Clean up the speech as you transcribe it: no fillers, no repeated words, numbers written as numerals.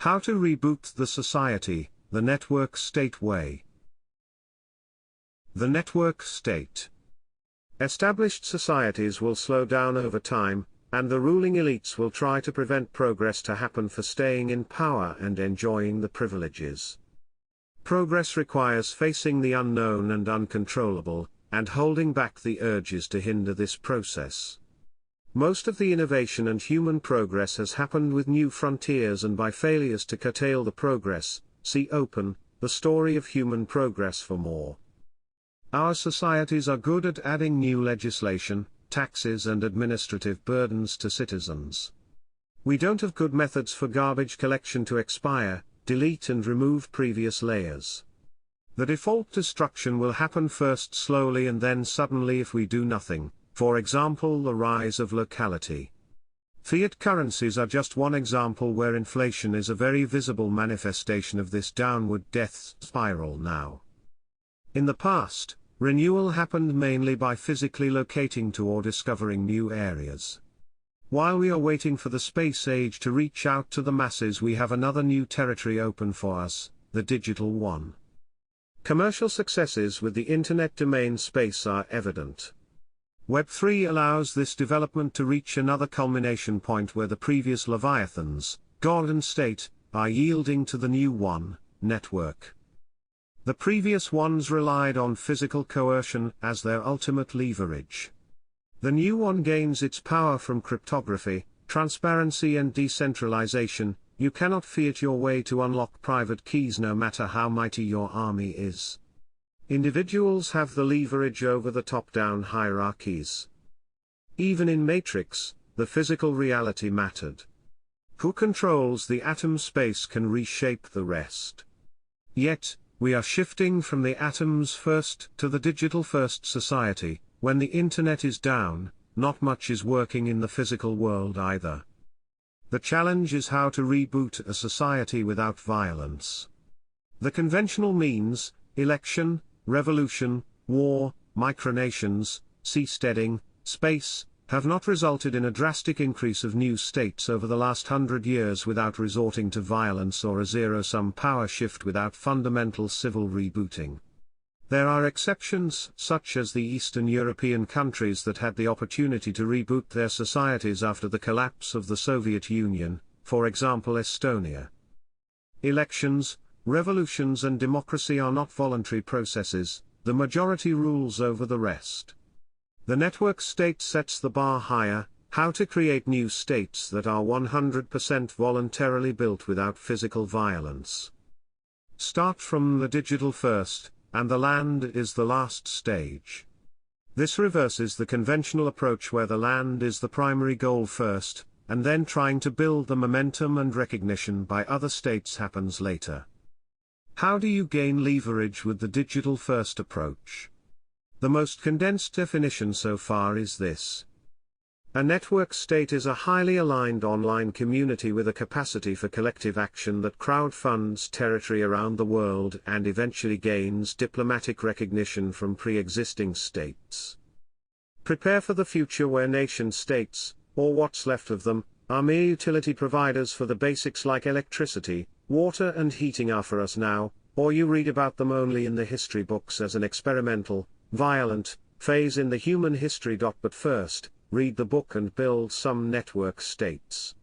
How to reboot the society, the network state way. The network state. Established societies will slow down over time, and the ruling elites will try to prevent progress to happen for staying in power and enjoying the privileges. Progress requires facing the unknown and uncontrollable, and holding back the urges to hinder this process. Most of the innovation and human progress has happened with new frontiers and by failures to curtail the progress. See Open, The Story of Human Progress for more. Our societies are good at adding new legislation, taxes and administrative burdens to citizens. We don't have good methods for garbage collection to expire, delete and remove previous layers. The default destruction will happen first slowly and then suddenly if we do nothing, for example the rise of locality. Fiat currencies are just one example where inflation is a very visible manifestation of this downward death spiral now. In the past, renewal happened mainly by physically locating to or discovering new areas. While we are waiting for the space age to reach out to the masses, we have another new territory open for us, the digital one. Commercial successes with the internet domain space are evident. Web3 allows this development to reach another culmination point where the previous leviathans, God and state, are yielding to the new one, network. The previous ones relied on physical coercion as their ultimate leverage. The new one gains its power from cryptography, transparency and decentralization. You cannot fiat your way to unlock private keys no matter how mighty your army is. Individuals have the leverage over the top-down hierarchies. Even in Matrix, the physical reality mattered. Who controls the atom space can reshape the rest. Yet, we are shifting from the atoms first to the digital first society. When the internet is down, not much is working in the physical world either. The challenge is how to reboot a society without violence. The conventional means, election, revolution, war, micronations, seasteading, space, have not resulted in a drastic increase of new states over the last 100 years without resorting to violence or a zero-sum power shift without fundamental civil rebooting. There are exceptions, such as the Eastern European countries that had the opportunity to reboot their societies after the collapse of the Soviet Union, for example Estonia. Elections, revolutions and democracy are not voluntary processes, the majority rules over the rest. The network state sets the bar higher. How to create new states that are 100% voluntarily built without physical violence. Start from the digital first, and the land is the last stage. This reverses the conventional approach where the land is the primary goal first, and then trying to build the momentum and recognition by other states happens later. How do you gain leverage with the digital first approach? The most condensed definition so far is this. A network state is a highly aligned online community with a capacity for collective action that crowdfunds territory around the world and eventually gains diplomatic recognition from pre-existing states. Prepare for the future where nation-states, or what's left of them, are mere utility providers for the basics like electricity, water and heating are for us now, or you read about them only in the history books as an experimental, violent, phase in the human history. But first, read the book and build some network states.